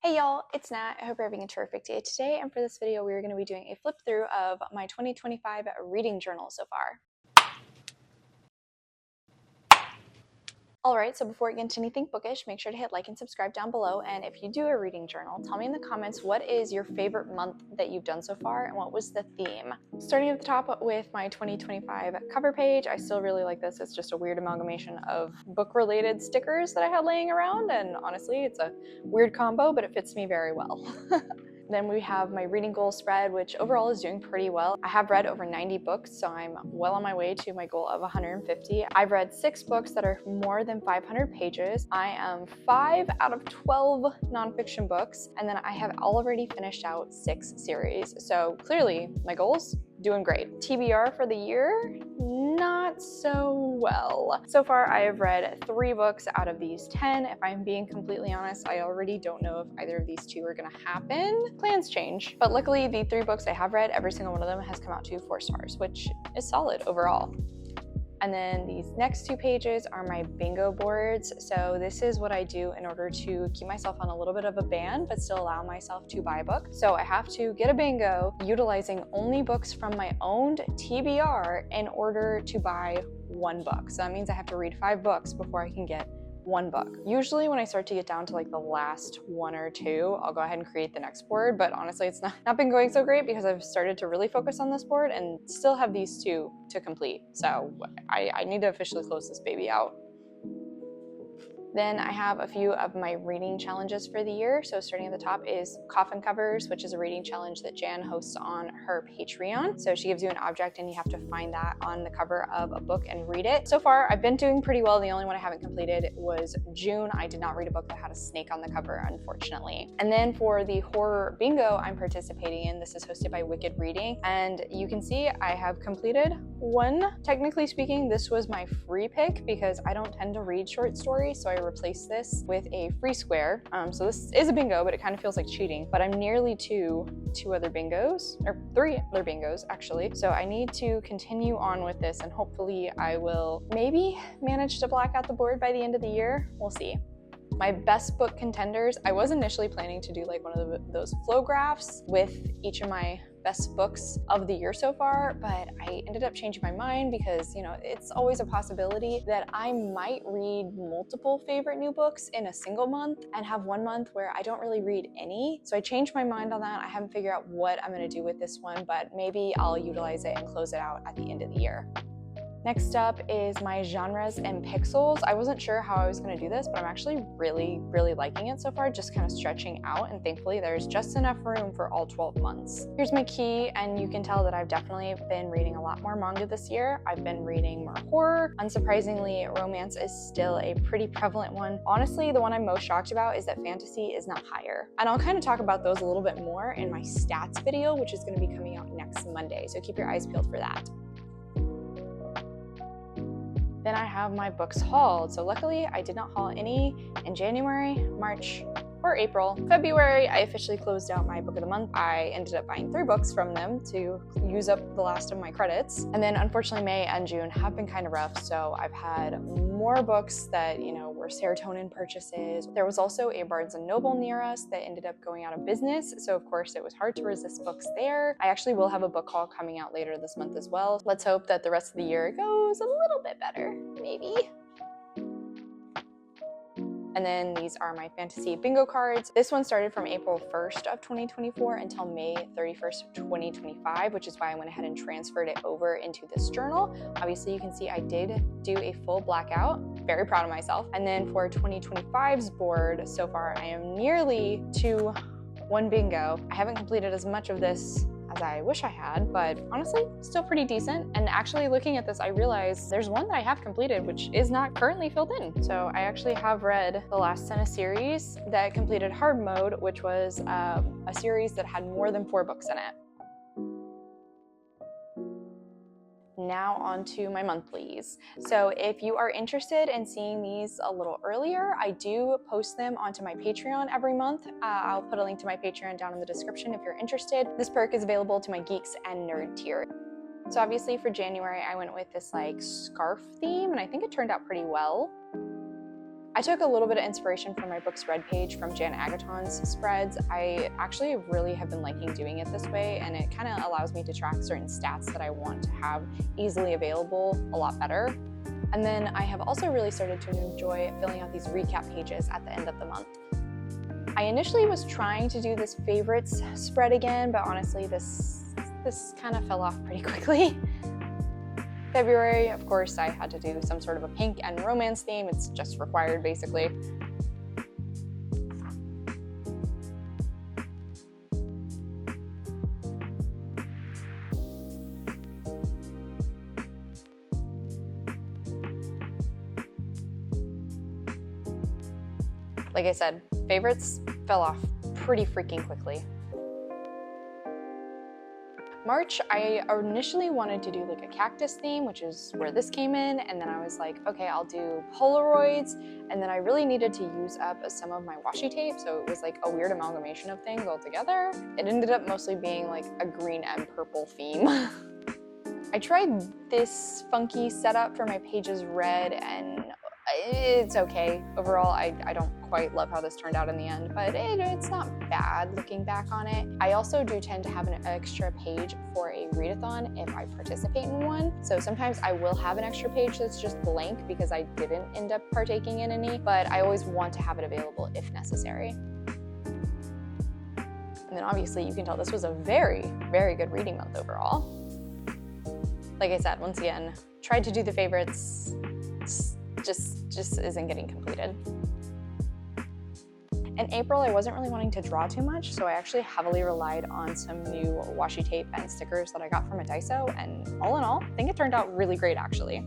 Hey y'all, it's Nat. I hope you're having a terrific day today, and for this video we're going to be doing a flip through of my 2025 reading journal so far. Alright, so before we get into anything bookish, make sure to hit like and subscribe down below, and if you do a reading journal, tell me in the comments what is your favorite month that you've done so far and what was the theme. Starting at the top with my 2025 cover page, I still really like this. It's just a weird amalgamation of book-related stickers that I had laying around, and honestly, it's a weird combo, but it fits me very well. Then we have my reading goal spread, which overall is doing pretty well. I have read over 90 books, so I'm well on my way to my goal of 150. I've read 6 books that are more than 500 pages. I am 5 out of 12 nonfiction books, and then I have already finished out 6 series. So clearly, my goals, doing great. TBR for the year, not so well. So far, I have read 3 books out of these 10. If I'm being completely honest, I already don't know if either of these 2 are gonna happen. Plans change. But luckily, the 3 books I have read, every single one of them has come out to 4 stars, which is solid overall. And then these next 2 pages are my bingo boards. So this is what I do in order to keep myself on a little bit of a ban, but still allow myself to buy a book. So I have to get a bingo utilizing only books from my owned TBR in order to buy 1 book. So that means I have to read 5 books before I can get 1 book. Usually when I start to get down to like the last 1 or 2, I'll go ahead and create the next board, but honestly it's not been going so great because I've started to really focus on this board and still have these 2 to complete. So I need to officially close this baby out. Then I have a few of my reading challenges for the year. So starting at the top is Coffin Covers, which is a reading challenge that Jan hosts on her Patreon. So she gives you an object and you have to find that on the cover of a book and read it. So far, I've been doing pretty well. The only one I haven't completed was June. I did not read a book that had a snake on the cover, unfortunately. And then for the horror bingo I'm participating in, this is hosted by Wicked Reading. And you can see I have completed 1. Technically speaking, this was my free pick because I don't tend to read short stories, so I replace this with a free square. So this is a bingo, but it kind of feels like cheating. But I'm nearly to 2 other bingos, or 3 other bingos actually. So I need to continue on with this, and hopefully I will maybe manage to black out the board by the end of the year. We'll see. My best book contenders, I was initially planning to do like one of those flow graphs with each of my best books of the year so far, but I ended up changing my mind because, you know, it's always a possibility that I might read multiple favorite new books in a single month and have 1 month where I don't really read any. So I changed my mind on that. I haven't figured out what I'm going to do with this one, but maybe I'll utilize it and close it out at the end of the year. Next up is my genres and pixels. I wasn't sure how I was going to do this, but I'm actually really liking it so far, just kind of stretching out, and thankfully there's just enough room for all 12 months. Here's my key, and you can tell that I've definitely been reading a lot more manga this year. I've been reading more horror. Unsurprisingly, romance is still a pretty prevalent one. Honestly, the one I'm most shocked about is that fantasy is not higher. And I'll kind of talk about those a little bit more in my stats video, which is going to be coming out next Monday, so keep your eyes peeled for that. Then I have my books hauled. So luckily I did not haul any in January, March, or April. February, I officially closed out my book of the month. I ended up buying 3 books from them to use up the last of my credits. And then unfortunately May and June have been kind of rough. So I've had more books that, you know, were serotonin purchases. There was also a Barnes & Noble near us that ended up going out of business. So of course it was hard to resist books there. I actually will have a book haul coming out later this month as well. Let's hope that the rest of the year goes a little bit better, maybe. And then these are my fantasy bingo cards. This one started from April 1st of 2024 until May 31st of 2025, which is why I went ahead and transferred it over into this journal. Obviously you can see I did do a full blackout. Very proud of myself. And then for 2025's board, so far I am nearly to 1 bingo. I haven't completed as much of this as I wish I had, but honestly, still pretty decent. And actually looking at this, I realized there's one that I have completed, which is not currently filled in. So I actually have read the last in a series that completed hard mode, which was a series that had more than 4 books in it. Now on to my monthlies. So if you are interested in seeing these a little earlier, I do post them onto my Patreon every month. I'll put a link to my Patreon down in the description if you're interested. This perk is available to my Geeks and Nerd tier. So obviously for January, I went with this like scarf theme, and I think it turned out pretty well. I took a little bit of inspiration from my book spread page from Jan Agaton's spreads. I actually really have been liking doing it this way, and it kind of allows me to track certain stats that I want to have easily available a lot better. And then I have also really started to enjoy filling out these recap pages at the end of the month. I initially was trying to do this favorites spread again, but honestly, this kind of fell off pretty quickly. February, of course, I had to do some sort of a pink and romance theme. It's just required, basically. Like I said, favorites fell off pretty freaking quickly. March, I initially wanted to do like a cactus theme, which is where this came in, and then I was like, okay, I'll do Polaroids, and then I really needed to use up some of my washi tape, so it was like a weird amalgamation of things all together. It ended up mostly being like a green and purple theme. I tried this funky setup for my pages red, and it's okay. Overall, I don't quite love how this turned out in the end, but it's not bad looking back on it. I also do tend to have an extra page for a readathon if I participate in one. So sometimes I will have an extra page that's just blank because I didn't end up partaking in any, but I always want to have it available if necessary. And then obviously you can tell this was a very, very good reading month overall. Like I said, once again, tried to do the favorites, just isn't getting completed. In April, I wasn't really wanting to draw too much, so I actually heavily relied on some new washi tape and stickers that I got from 𝗖cie, and all in all, I think it turned out really great actually.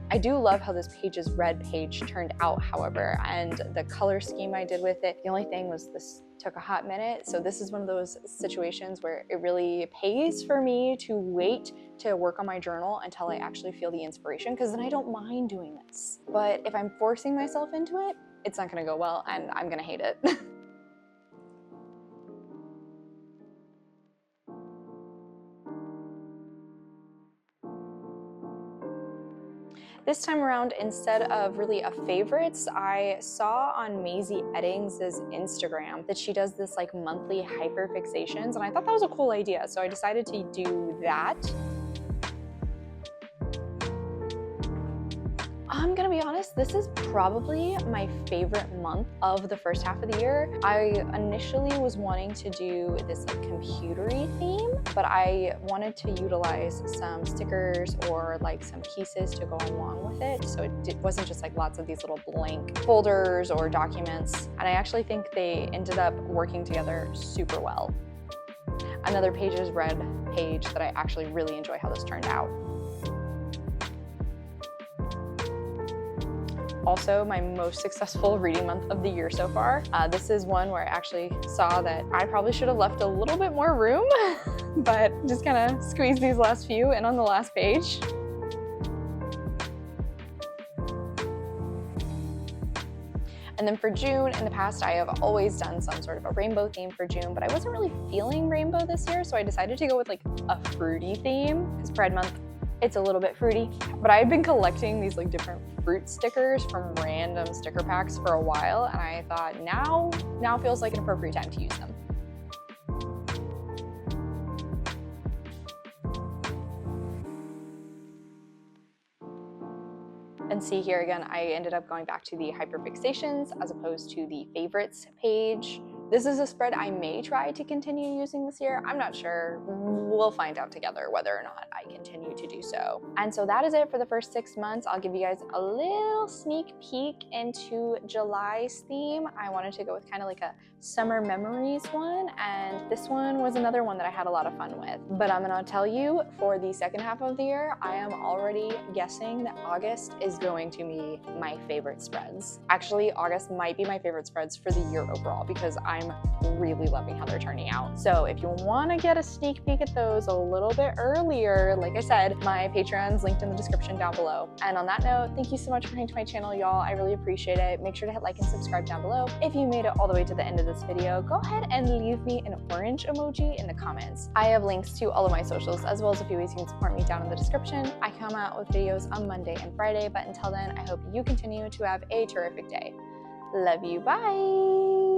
I do love how this page's red page turned out, however, and the color scheme I did with it. The only thing was this took a hot minute, so this is one of those situations where it really pays for me to wait to work on my journal until I actually feel the inspiration, because then I don't mind doing this. But if I'm forcing myself into it, it's not gonna go well and I'm gonna hate it. This time around, instead of really a favorites, I saw on 𝗖cie Hi:𝘁𝗰𝘁's Instagram that she does this like monthly hyperfixations, and I thought that was a cool idea, so I decided to do that. I'm gonna be honest, this is probably my favorite month of the first half of the year. I initially was wanting to do this like computery theme, but I wanted to utilize some stickers or like some pieces to go along with it, so it wasn't just like lots of these little blank folders or documents, and I actually think they ended up working together super well. Another page's red page that I actually really enjoy how this turned out. Also, my most successful reading month of the year so far. This is one where I actually saw that I probably should have left a little bit more room, but just kind of squeezed these last few in on the last page. And then for June, in the past, I have always done some sort of a rainbow theme for June, but I wasn't really feeling rainbow this year, so I decided to go with like a fruity theme, because Pride Month, it's a little bit fruity. But I had been collecting these like different fruit stickers from random sticker packs for a while, and I thought now feels like an appropriate time to use them. And see here again, I ended up going back to the hyperfixations as opposed to the favorites page. This is a spread I may try to continue using this year. I'm not sure. We'll find out together whether or not I continue to do so. And so that is it for the first 6 months. I'll give you guys a little sneak peek into July's theme. I wanted to go with kind of like a summer memories one, and this one was another one that I had a lot of fun with. But I'm gonna tell you, for the second half of the year, I am already guessing that August is going to be my favorite spreads. Actually, August might be my favorite spreads for the year overall, because I'm I'm really loving how they're turning out. So if you want to get a sneak peek at those a little bit earlier, like I said, my Patreon's linked in the description down below. And on that note, thank you so much for coming to my channel, y'all. I really appreciate it. Make sure to hit like and subscribe down below. If you made it all the way to the end of this video, go ahead and leave me an orange emoji in the comments. I have links to all of my socials, as well as a few ways you can support me down in the description. I come out with videos on Monday and Friday, but until then, I hope you continue to have a terrific day. Love you, bye!